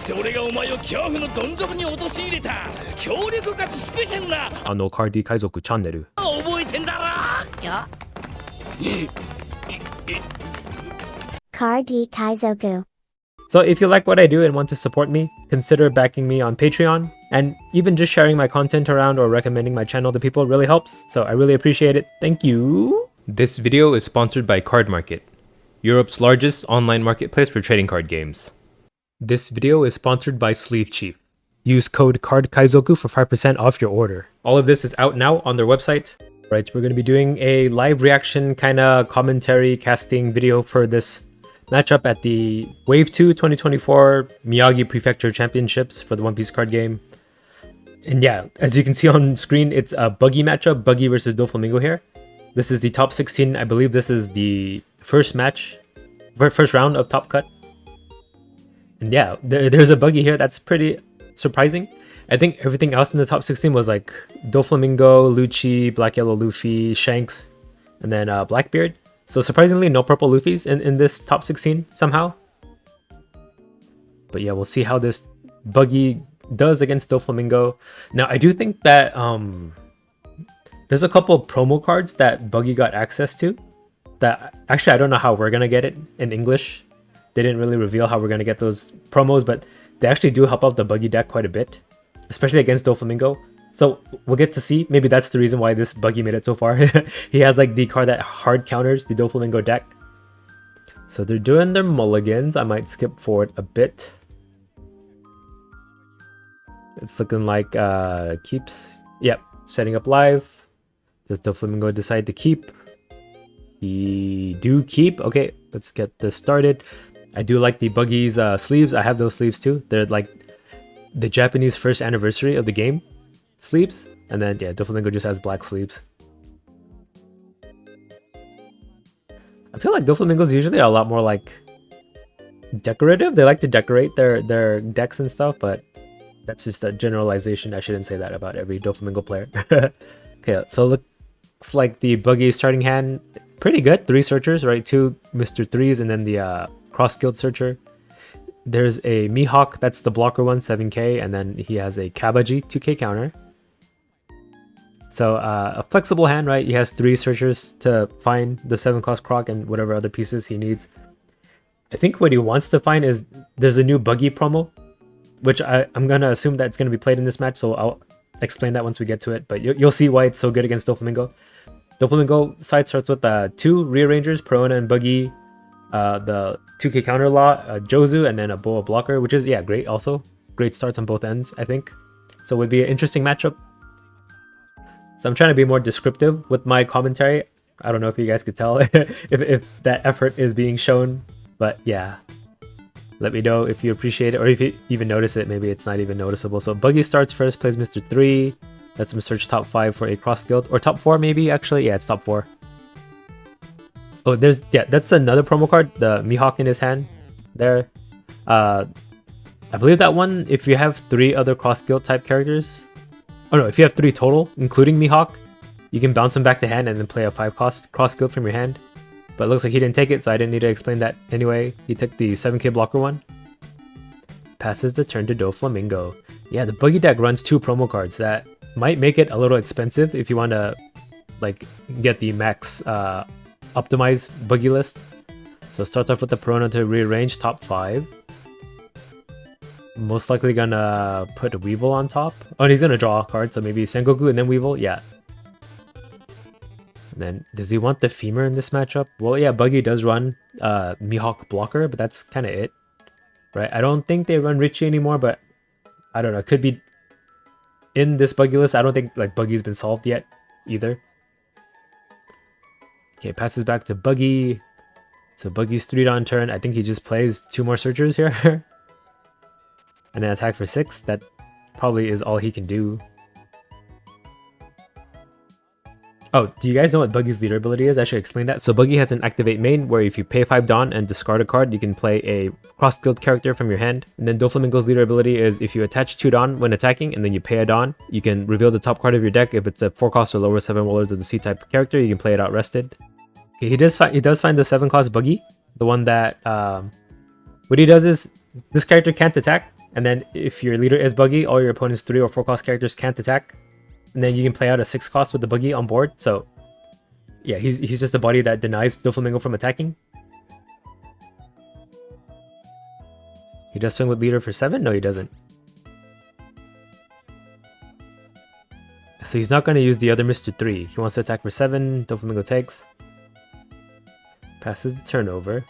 カーディ Kaizoku チャンネル。Cardi Kaizoku. So if you like what I do and want to support me, consider backing me on Patreon, and even just sharing my content around or recommending my channel to people really helps, so I really appreciate it. Thank you! This video is sponsored by Card Market, Europe's largest online marketplace for trading card games. This video is sponsored by Sleeve Chief. Use code CARDKaizoku for 5% off your order. All of this is out now on their website. Right, we're going to be doing a live reaction kind of commentary casting video for this matchup at the Wave 2 2024 Miyagi Prefecture Championships for the One Piece card game. And yeah, as you can see on screen, it's a Buggy matchup, Buggy versus Doflamingo here. This is the top 16. I believe this is the first round of Top Cut. And yeah, there's a Buggy here. That's pretty surprising. I think everything else in the top 16 was like Doflamingo, Lucci, Black Yellow Luffy, Shanks, and then Blackbeard. So surprisingly, no purple Luffys in this top 16 somehow. But yeah, we'll see how this Buggy does against Doflamingo. Now, I do think that there's a couple promo cards that Buggy got access to. That actually, I don't know how we're gonna get it in English. They didn't really reveal how we're gonna get those promos, but they actually do help out the Buggy deck quite a bit, especially against Doflamingo. So we'll get to see. Maybe that's the reason why this Buggy made it so far. He has like the card that hard counters the Doflamingo deck. So they're doing their mulligans. I might skip forward a bit. It's looking like keeps. Yep, setting up live. Does Doflamingo decide to keep? He do keep. Okay, let's get this started. I do like the Buggy's sleeves. I have those sleeves too. They're like the Japanese first anniversary of the game sleeves. And then yeah, Doflamingo just has black sleeves. I feel like Doflamingos usually are a lot more like decorative. They like to decorate their decks and stuff, but that's just a generalization. I shouldn't say that about every Doflamingo player. Okay, so looks like the Buggy starting hand pretty good. 3 searchers, right? 2 Mr. 3s, and then the cross guild searcher. There's a Mihawk, that's the blocker one, 7k, and then he has a Kabaji, 2k counter. So a flexible hand, right? He has 3 searchers to find the 7-cost croc and whatever other pieces he needs. I think what he wants to find is there's a new Buggy promo, which I'm going to assume that it's going to be played in this match, so I'll explain that once we get to it. But you'll see why it's so good against Doflamingo. Doflamingo side starts with 2 rearrangers, Perona and Buggy, the 2k counter lot, Jozu, and then a Boa blocker, which is, yeah, great also. Great starts on both ends, I think. So it would be an interesting matchup. So I'm trying to be more descriptive with my commentary. I don't know if you guys could tell if that effort is being shown, but yeah. Let me know if you appreciate it or if you even notice it. Maybe it's not even noticeable. So Buggy starts first, plays Mr. 3. Lets him search top 5 for a cross guild. Or top 4 maybe, actually. Yeah, it's top 4. Oh, that's another promo card. The Mihawk in his hand. There. I believe that one, if you have 3 other cross guild type characters. Oh no, if you have 3 total, including Mihawk, you can bounce them back to hand and then play a 5-cost cross guild from your hand. But it looks like he didn't take it, so I didn't need to explain that anyway. He took the 7k blocker one. Passes the turn to Doflamingo. Yeah, the Buggy deck runs 2 promo cards. That might make it a little expensive if you want to like get the max optimized Buggy list. So starts off with the Perona to rearrange top 5. Most likely gonna put a Weevil on top. Oh, and he's gonna draw a card, so maybe Sengoku and then Weevil. Yeah. And then, does he want the Femur in this matchup? Well, yeah, Buggy does run Mihawk blocker, but that's kind of it. Right? I don't think they run Richie anymore, but I don't know. It could be in this Buggy list. I don't think like Buggy's been solved yet either. Okay, passes back to Buggy. So Buggy's 3 on turn. I think he just plays 2 more searchers here. And then attack for 6. That probably is all he can do. Oh, do you guys know what Buggy's leader ability is? I should explain that. So Buggy has an activate main where if you pay 5 Dawn and discard a card, you can play a cross guild character from your hand. And then Doflamingo's leader ability is if you attach 2 Dawn when attacking and then you pay a Dawn, you can reveal the top card of your deck. If it's a 4-cost or lower 7 rollers of the C-type character, you can play it out rested. Okay, he does find the 7-cost Buggy, the one that what he does is this character can't attack And then if your leader is Buggy, all your opponent's 3 or 4 cost characters can't attack. And then you can play out a 6 cost with the Buggy on board. So yeah, he's just a body that denies Doflamingo from attacking. He does swing with leader for 7? No, he doesn't. So he's not going to use the other Mr. 3. He wants to attack for 7. Doflamingo takes. Passes the turn over.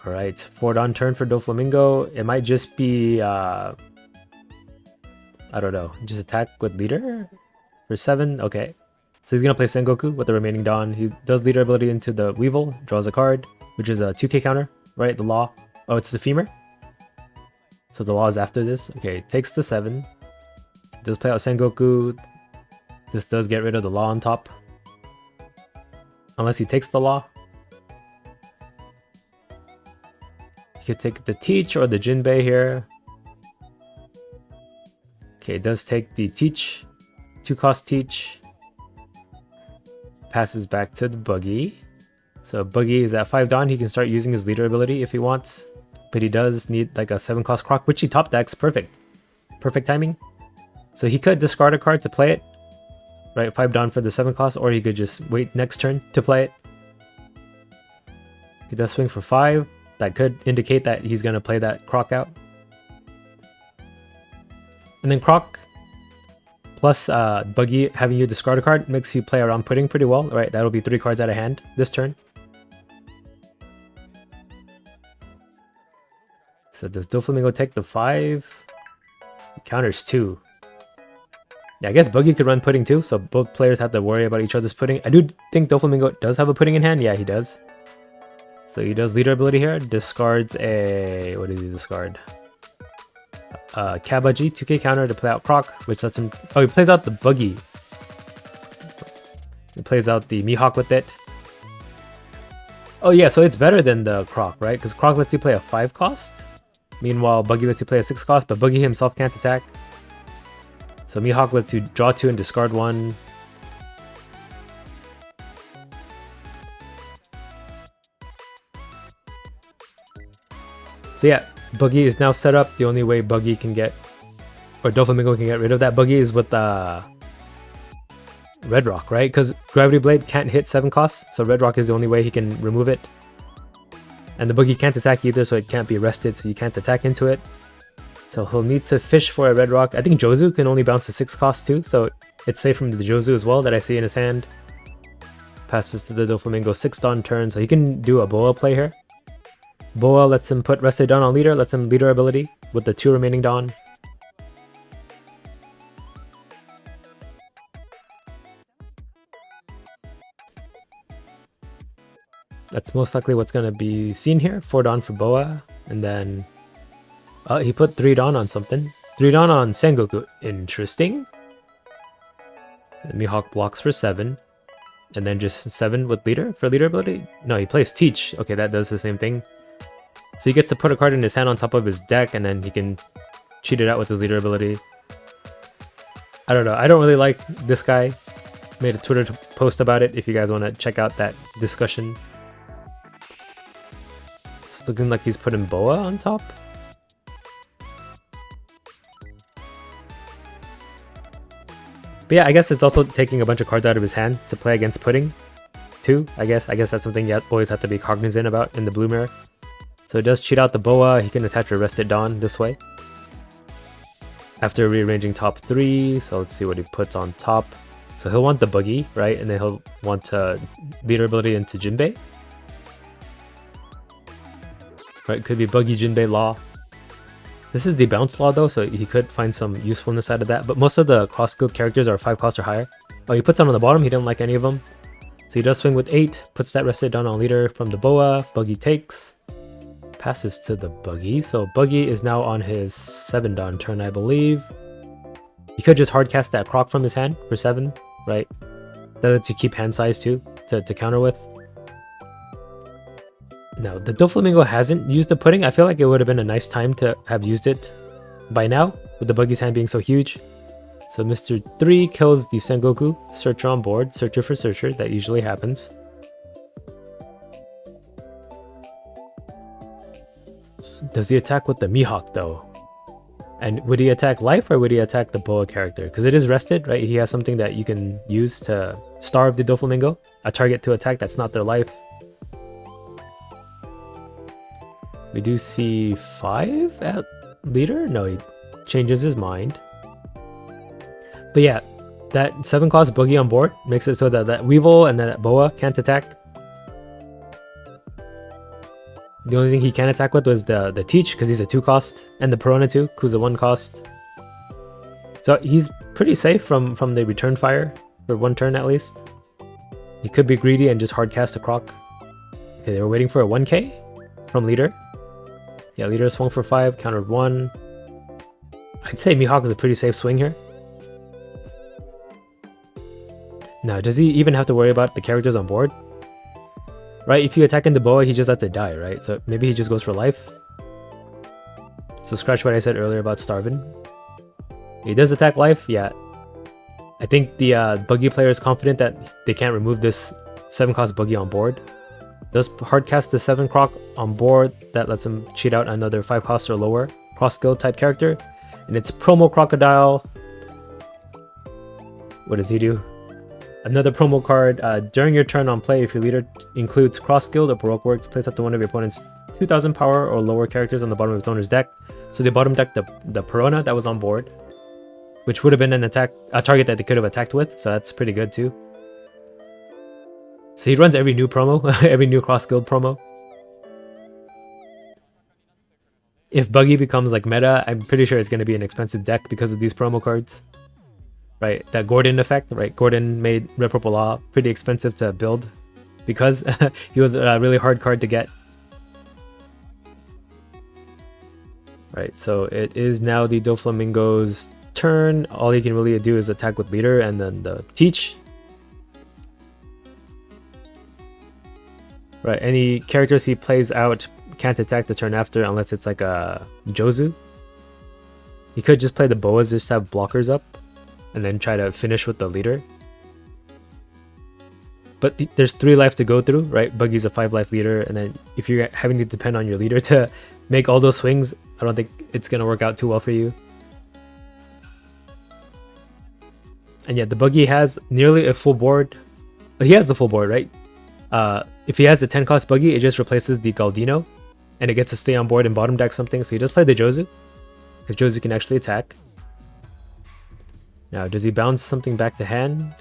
Alright, forward on turn for Doflamingo. It might just be, I don't know, just attack with leader for 7. Okay. So he's going to play Sengoku with the remaining Dawn. He does leader ability into the Weevil, draws a card, which is a 2k counter, right? The law. Oh, it's the femur. So the law is after this. Okay, takes the 7. Does play out Sengoku. This does get rid of the law on top. Unless he takes the law. He could take the Teach or the Jinbei here. Okay, does take the Teach. 2 cost Teach. Passes back to the Buggy. So Buggy is at 5 Dawn. He can start using his leader ability if he wants. But he does need like a 7 cost Croc, which he top decks. Perfect. Perfect timing. So he could discard a card to play it. Right, 5 Dawn for the 7 cost, or he could just wait next turn to play it. He does swing for 5. That could indicate that he's going to play that Croc out. And then Croc plus Buggy having you discard a card makes you play around Pudding pretty well. Right, that'll be 3 cards out of hand this turn. So does Doflamingo take the 5? He counters 2. Yeah, I guess Buggy could run Pudding too, so both players have to worry about each other's Pudding. I do think Doflamingo does have a Pudding in hand. Yeah, he does. So he does leader ability here. Discards a... What does he discard? Kabaji, 2k counter to play out Croc, which lets him... Oh, he plays out the Buggy. He plays out the Mihawk with it. Oh yeah, so it's better than the Croc, right? Because Croc lets you play a 5 cost. Meanwhile, Buggy lets you play a 6 cost, but Buggy himself can't attack. So Mihawk lets you draw 2 and discard 1. So yeah, Buggy is now set up. The only way Buggy can get, or Doflamingo can get rid of that Buggy is with Red Rock, right? Because Gravity Blade can't hit 7 costs, so Red Rock is the only way he can remove it. And the Buggy can't attack either, so it can't be arrested, so you can't attack into it. So he'll need to fish for a Red Rock. I think Jozu can only bounce a 6 cost too, so it's safe from the Jozu as well that I see in his hand. Passes to the Doflamingo 6 Dawn turn, so he can do a Boa play here. Boa lets him put Rested Dawn on leader, lets him leader ability with the 2 remaining Dawn. That's most likely what's going to be seen here. 4 Dawn for Boa, and then... he put 3 Dawn on something. 3 Dawn on Sengoku. Interesting. And Mihawk blocks for 7. And then just 7 with leader for leader ability? No, he plays Teach. Okay, that does the same thing. So he gets to put a card in his hand on top of his deck, and then he can cheat it out with his leader ability. I don't know. I don't really like this guy. Made a Twitter post about it if you guys want to check out that discussion. It's looking like he's putting Boa on top. But yeah, I guess it's also taking a bunch of cards out of his hand to play against Pudding, too. I guess that's something you always have to be cognizant about in the blue mirror. So it does cheat out the Boa. He can attach a Rested Dawn this way. After rearranging top 3, so let's see what he puts on top. So he'll want the Buggy, right? And then he'll want leader ability into Jinbei. Right, could be Buggy, Jinbei, Law. This is the bounce law though, so he could find some usefulness out of that. But most of the cross skilled characters are 5 cost or higher. Oh, he puts on the bottom. He didn't like any of them. So he does swing with 8. Puts that Rested Dawn on leader from the Boa. Buggy takes. Passes to the Buggy. So Buggy is now on his 7 Dawn turn, I believe. You could just hardcast that Croc from his hand for 7, right? That lets you keep hand size too, to counter with. Now, the Doflamingo hasn't used the Pudding. I feel like it would have been a nice time to have used it by now, with the Buggy's hand being so huge. So Mr. 3 kills the Sengoku. Searcher on board. Searcher for Searcher. That usually happens. Does he attack with the Mihawk though? And would he attack life or would he attack the Boa character? Because it is rested, right? He has something that you can use to starve the Doflamingo, a target to attack that's not their life. We do see 5 at leader? No, he changes his mind. But yeah, that 7 cost Buggy on board makes it so that that Weevil and that Boa can't attack. The only thing he can attack with was the Teach, because he's a 2 cost, and the Piranha 2, who's a 1 cost. So he's pretty safe from the return fire, for 1 turn at least. He could be greedy and just hard cast a Croc. Okay, they were waiting for a 1k from leader. Yeah, leader swung for 5, countered 1. I'd say Mihawk is a pretty safe swing here. Now, does he even have to worry about the characters on board? Right, if you attack into Boa, he just lets it die, right? So maybe he just goes for life. So scratch what I said earlier about starving. He does attack life, yeah. I think the Buggy player is confident that they can't remove this 7 cost Buggy on board. Does hardcast the 7 Croc on board, that lets him cheat out another 5 cost or lower cross skill type character. And it's Promo Crocodile. What does he do? Another promo card. During your turn on play, if your leader includes Cross Skilled or Baroque Works, place up to one of your opponent's 2000 power or lower characters on the bottom of its owner's deck. So they bottom decked the Piranha that was on board, which would have been a target that they could have attacked with, so that's pretty good too. So he runs every new promo, every new Cross Skilled promo. If Buggy becomes like meta, I'm pretty sure it's going to be an expensive deck because of these promo cards. Right, that Gordon effect, right? Gordon made Red Purple Law pretty expensive to build because he was a really hard card to get. Right, so it is now the Doflamingo's turn. All he can really do is attack with leader and then the Teach. Right, any characters he plays out can't attack the turn after unless it's like a Jozu. He could just play the Boas, just have blockers up, and then try to finish with the leader. But there's 3 life to go through, right? Buggy's a 5 life leader, and then if you're having to depend on your leader to make all those swings, I don't think it's going to work out too well for you. And yeah, the Buggy has nearly a full board. He has the full board, right? If he has the 10 cost Buggy, it just replaces the Galdino, and it gets to stay on board and bottom deck something. So he does play the Jozu, because Jozu can actually attack. Now, does he bounce something back to hand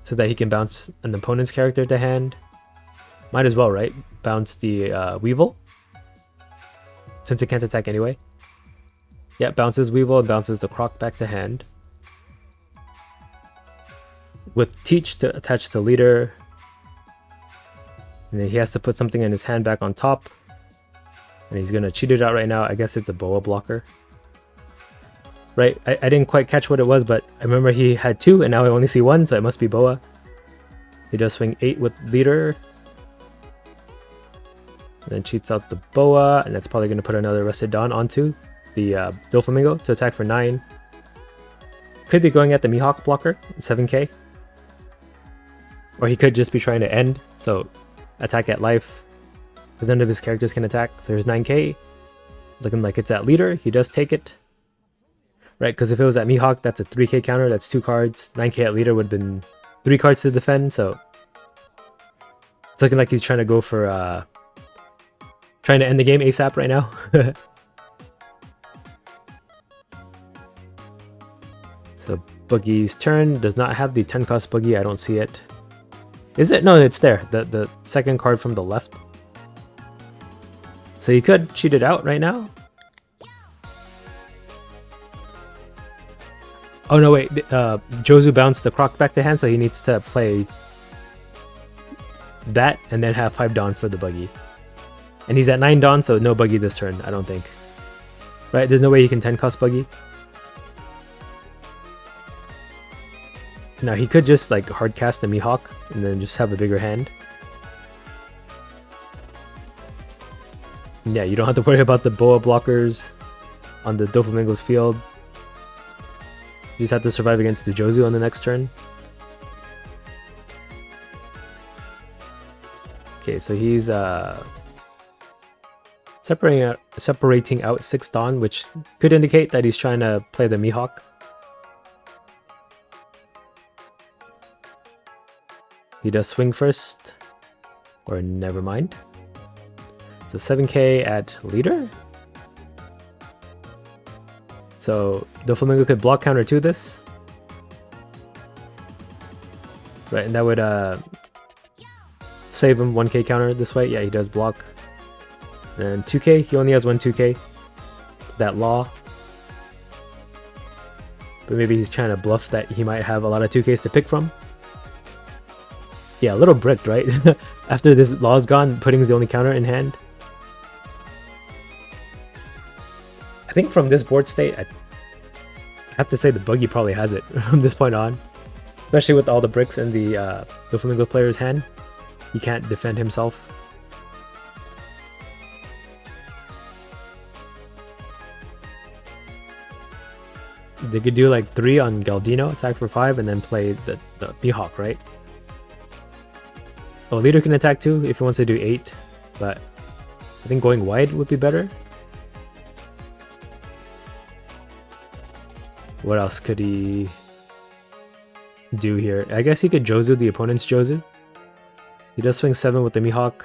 so that he can bounce an opponent's character to hand? Might as well, right? Bounce the Weevil, since it can't attack anyway. Yeah, bounces Weevil and bounces the Croc back to hand. With Teach to attach to leader. And then he has to put something in his hand back on top. And he's going to cheat it out right now. I guess it's a Boa blocker. Right, I didn't quite catch what it was, but I remember he had 2 and now I only see 1, so it must be Boa. He does swing 8 with leader. And then cheats out the Boa, and that's probably going to put another Rested Dawn onto the Doflamingo to attack for 9. Could be going at the Mihawk blocker, 7k. Or he could just be trying to end, so attack at life, because none of his characters can attack. So here's 9k. Looking like it's at leader, he does take it. Right, because if it was at Mihawk, that's a 3k counter, that's 2 cards. 9k at leader would have been 3 cards to defend, so it's looking like he's trying to go for trying to end the game ASAP right now. So Buggy's turn does not have the 10 cost Buggy, I don't see it. Is it? No, it's there, the second card from the left. So you could cheat it out right now. Oh no, wait, Jozu bounced the Croc back to hand, so he needs to play that and then have 5 Dawn for the Buggy. And he's at 9 Dawn, so no Buggy this turn, I don't think. Right, there's no way he can 10 cost Buggy. Now he could just like hard cast a Mihawk and then just have a bigger hand. And yeah, you don't have to worry about the Boa blockers on the Doflamingo's field. You just have to survive against the Jozu on the next turn. Okay, so he's so separating out 6 Dawn, which could indicate that he's trying to play the Mihawk. He does swing first, or never mind. So 7k at leader. So Doflamingo could block counter to this. Right, and that would save him 1k counter this way. Yeah, he does block. And 2k, he only has one 2k. That law. But maybe he's trying to bluff that he might have a lot of 2ks to pick from. Yeah, a little bricked, right? After this law's gone, pudding's the only counter in hand. I think from this board state, I have to say the Buggy probably has it from this point on. Especially with all the bricks in the Doflamingo player's hand. He can't defend himself. They could do like 3 on Galdino, attack for 5, and then play the Mihawk, right? Oh, leader can attack too if he wants to do 8, but I think going wide would be better. What else could he do here? I guess he could Jozu the opponent's Jozu. He does swing 7 with the Mihawk.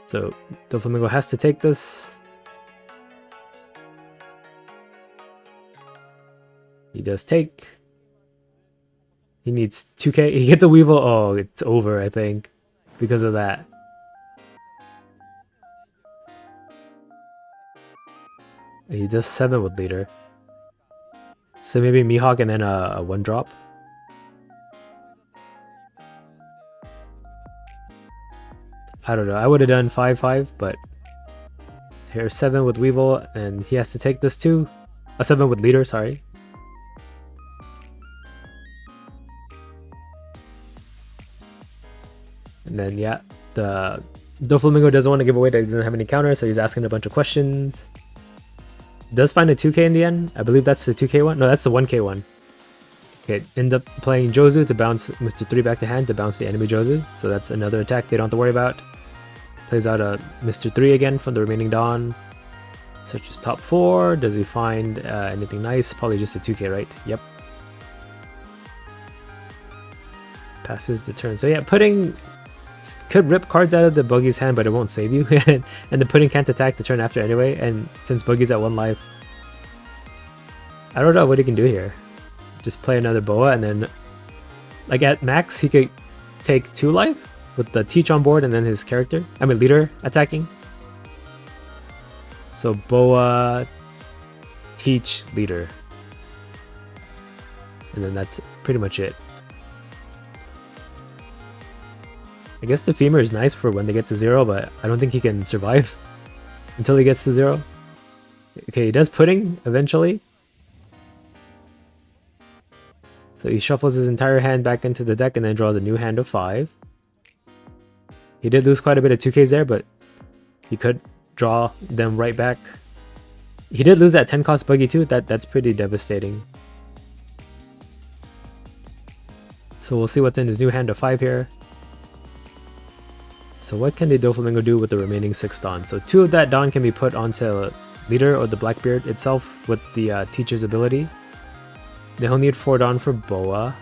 So Doflamingo has to take this. He does take. He needs 2k. He gets a Weevil. Oh, it's over, I think, because of that. He does 7 with leader. So maybe Mihawk and then a 1-drop. I don't know. I would have done 5-5, but here's 7 with Weevil, and he has to take this too. A 7 with leader, sorry. And then, yeah, the Doflamingo doesn't want to give away that he doesn't have any counters, so he's asking a bunch of questions. Does find a 2k in the end. I believe that's the 2k one. No, that's the 1k one. Okay, end up playing Jozu to bounce Mr. 3 back to hand to bounce the enemy Jozu. So that's another attack they don't have to worry about. Plays out a Mr. 3 again from the remaining Dawn. Searches top 4. Does he find anything nice? Probably just a 2k, right? Yep. Passes the turn. So yeah, Pudding could rip cards out of the Buggy's hand, but it won't save you. And the Pudding can't attack the turn after anyway, and since Buggy's at 1 life, I don't know what he can do here. Just play another Boa, and then like at max he could take 2 life with the Teach on board and then his character, leader attacking. So Boa, Teach, leader, and then that's pretty much it. I guess the femur is nice for when they get to 0, but I don't think he can survive until he gets to 0. Okay, he does Pudding eventually. So he shuffles his entire hand back into the deck and then draws a new hand of 5. He did lose quite a bit of 2Ks there, but he could draw them right back. He did lose that 10 cost Buggy too. That's pretty devastating. So we'll see what's in his new hand of 5 here. So what can the Doflamingo do with the remaining 6 Dawn? So 2 of that Dawn can be put onto leader or the Blackbeard itself with the Teacher's ability. Then he'll need 4 Dawn for Boa.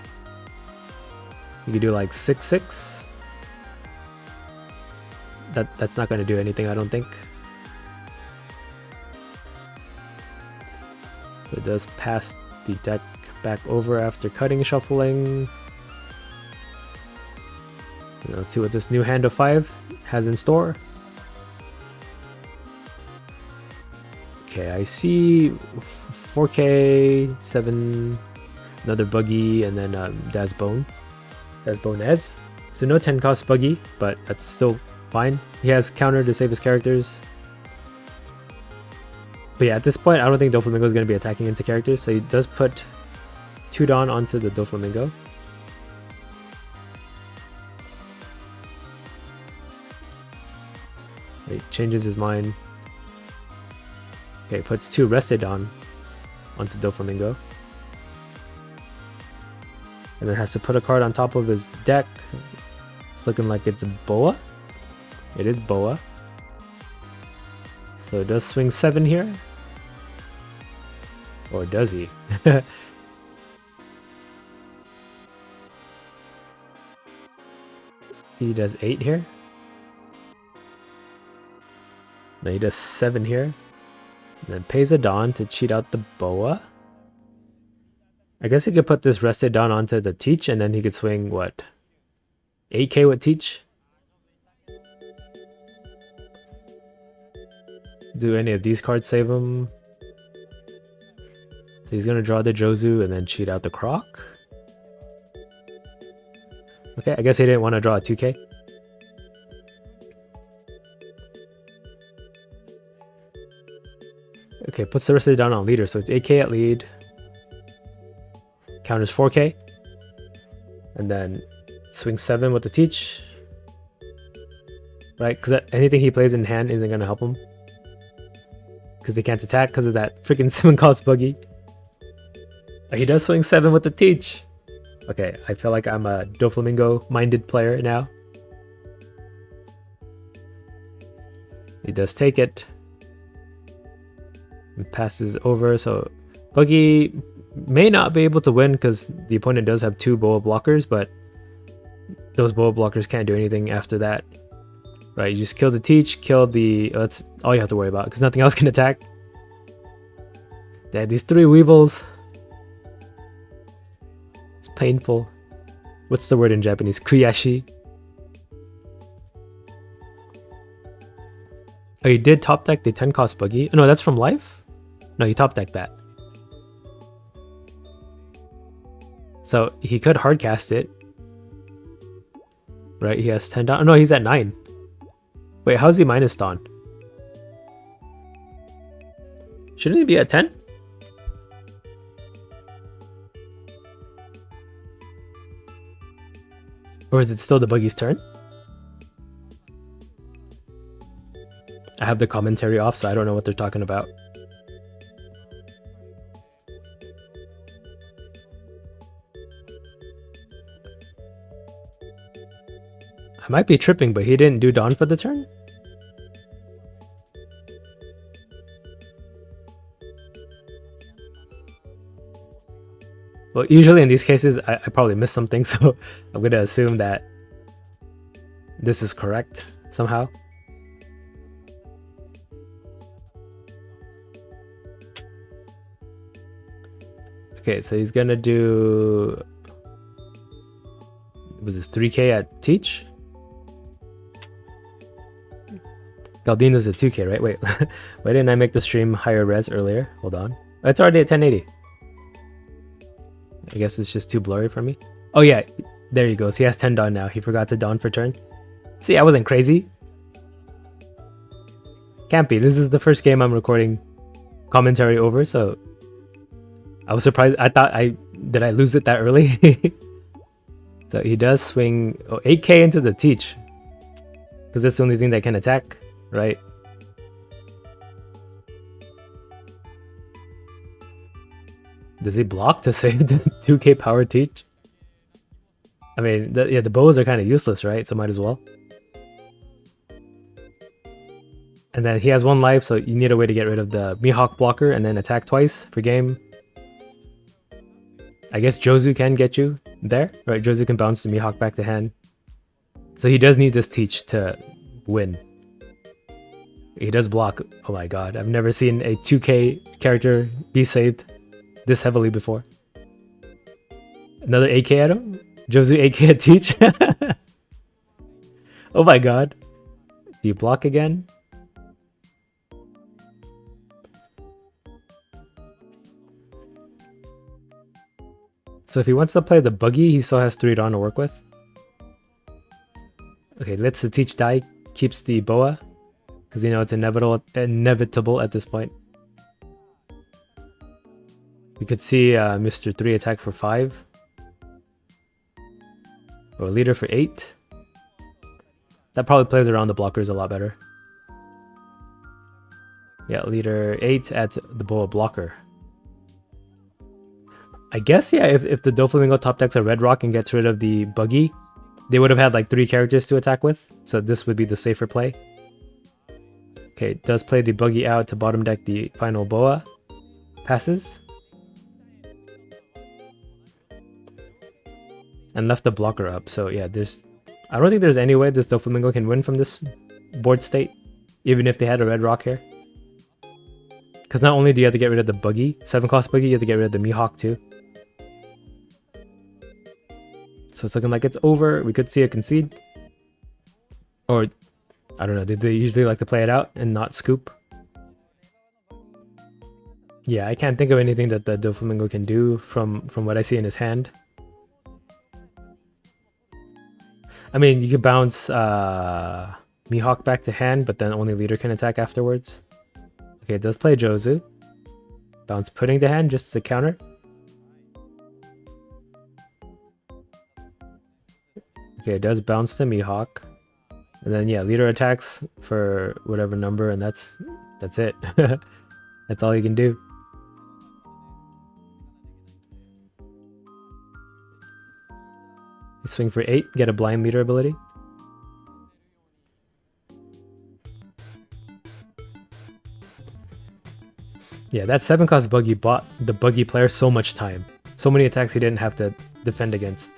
You could do like 6-6. That's not going to do anything, I don't think. So it does pass the deck back over after cutting, shuffling. Let's see what this new hand of 5 has in store. Okay, I see 4k, 7, another Buggy, and then Dazbonez. So no 10 cost Buggy, but that's still fine. He has counter to save his characters. But yeah, at this point, I don't think Doflamingo is going to be attacking into characters, so he does put 2 Dawn onto the Doflamingo. He changes his mind. Okay, puts 2 Rested Dawn onto Doflamingo. And then has to put a card on top of his deck. It's looking like it's a Boa. It is Boa. So it does swing 7 here. Or does he? He does 8 here. No, he does 7 here. And then pays a Dawn to cheat out the Boa. I guess he could put this rested Dawn onto the Teach, and then he could swing, what? 8k with Teach? Do any of these cards save him? So he's gonna draw the Jozu and then cheat out the Croc. Okay, I guess he didn't want to draw a 2k. Okay, puts the rest of it down on leader, so it's 8k at lead. Counters 4k. And then swing 7 with the Teach. Right, because anything he plays in hand isn't going to help him. Because they can't attack because of that freaking 7 cost Buggy. Oh, he does swing 7 with the Teach. Okay, I feel like I'm a Doflamingo minded player now. He does take it. And passes over, so Buggy may not be able to win because the opponent does have 2 Boa blockers, but those Boa blockers can't do anything after that. Right, you just kill the Teach, kill the... Oh, that's all you have to worry about because nothing else can attack. They had these 3 Weevils. It's painful. What's the word in Japanese? Kuyashi. Oh, you did top deck the 10 cost Buggy? Oh, no, that's from life? No, you top decked that. So he could hard cast it. Right, he has 10 down. Oh, no, he's at 9. Wait, how's he minus Dawn? Shouldn't he be at 10? Or is it still the Buggy's turn? I have the commentary off, so I don't know what they're talking about. I might be tripping, but he didn't do Dawn for the turn? Well, usually in these cases, I probably missed something, so I'm going to assume that this is correct somehow. Okay, so he's going to do... Was this 3k at Teach? Galdina's a 2k, right? Wait, why didn't I make the stream higher res earlier? Hold on. Oh, it's already at 1080. I guess it's just too blurry for me. Oh yeah, there he goes. He has 10 Dawn now. He forgot to Dawn for turn. See, I wasn't crazy. Can't be. This is the first game I'm recording commentary over, so... I was surprised. I thought did I lose it that early? So he does swing 8k into the Teach. Because that's the only thing that can attack, right? Does he block to save the 2k power Teach? I mean, the bows are kind of useless, right? So might as well. And then he has 1 life, so you need a way to get rid of the Mihawk blocker and then attack twice for game. I guess Jozu can get you there, right? Jozu can bounce the Mihawk back to hand. So he does need this Teach to win. He does block. Oh my god, I've never seen a 2k character be saved this heavily before. Another 8k at him? Jozu 8k at Teach? Oh my god. Do you block again? So if he wants to play the Buggy, he still has 3 Dawn to work with. Okay, lets the Teach die, keeps the Boa, because you know it's inevitable at this point. We could see Mr. 3 attack for 5. Or leader for 8. That probably plays around the blockers a lot better. Yeah, leader 8 at the Boa blocker. I guess, yeah, if the Doflamingo top decks a Red Rock and gets rid of the Buggy, they would have had like 3 characters to attack with. So this would be the safer play. Okay, it does play the Buggy out to bottom deck the final Boa. Passes. And left the blocker up. So yeah, I don't think there's any way this Doflamingo can win from this board state, even if they had a red rock here. Because not only do you have to get rid of the Buggy, 7-cost Buggy, you have to get rid of the Mihawk too. So it's looking like it's over. We could see a concede. Or, I don't know, did they usually like to play it out and not scoop? Yeah, I can't think of anything that the Doflamingo can do from what I see in his hand. I mean, you could bounce Mihawk back to hand, but then only leader can attack afterwards. Okay, it does play Jozu. Bounce Pudding to hand just to counter. Okay, it does bounce to Mihawk. And then yeah, leader attacks for whatever number, and that's it. That's all you can do. You swing for 8, get a blind leader ability. Yeah, that 7-cost Buggy bought the Buggy player so much time. So many attacks he didn't have to defend against.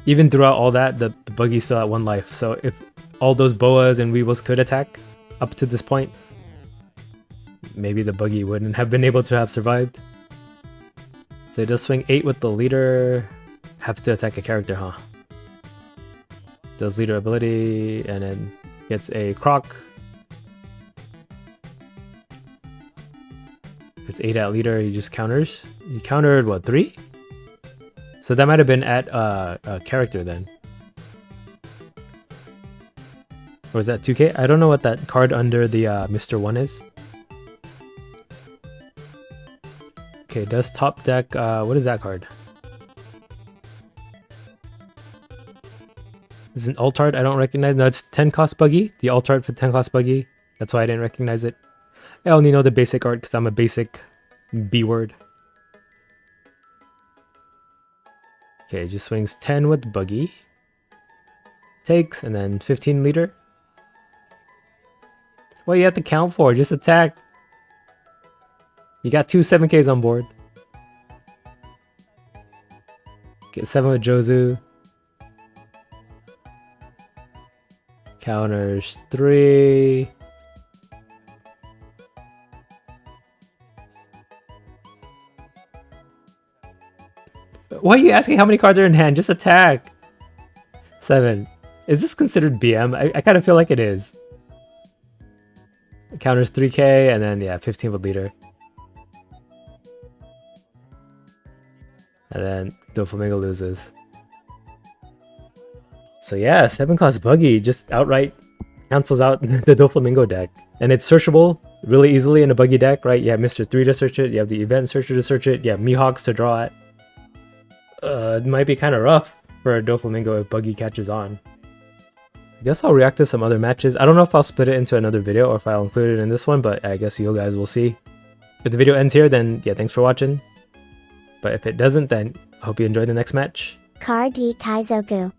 Even throughout all that, the Buggy's still at 1 life. So if all those Boas and Weevils could attack up to this point, maybe the Buggy wouldn't have been able to have survived. So he does swing 8 with the leader. Have to attack a character, huh? Does leader ability and then gets a Croc. It's 8 at leader, he just counters. He countered what, 3? So that might have been at a character then. Or is that 2k? I don't know what that card under the Mr. 1 is. Okay, does top deck, what is that card? This is an alt art I don't recognize. No, it's 10-cost Buggy. The alt art for 10-cost Buggy. That's why I didn't recognize it. I only know the basic art because I'm a basic B-word. Okay, just swings 10 with Buggy. Takes, and then 15 leader. What do you have to count for? Just attack. You got 2 7Ks on board. Get 7 with Jozu. Counters 3. Why are you asking how many cards are in hand? Just attack. 7. Is this considered BM? I kind of feel like it is. Counters 3k and then yeah, 15 with leader. And then Doflamingo loses. So yeah, 7-cost Buggy just outright cancels out the Doflamingo deck. And it's searchable really easily in a Buggy deck, right? You have Mr. 3 to search it, you have the Event Searcher to search it, you have Mihawks to draw it. It might be kind of rough for a Doflamingo if Buggy catches on. I guess I'll react to some other matches. I don't know if I'll split it into another video or if I'll include it in this one, but I guess you guys will see. If the video ends here, then yeah, thanks for watching. But if it doesn't, then I hope you enjoy the next match. Car D Kaizoku.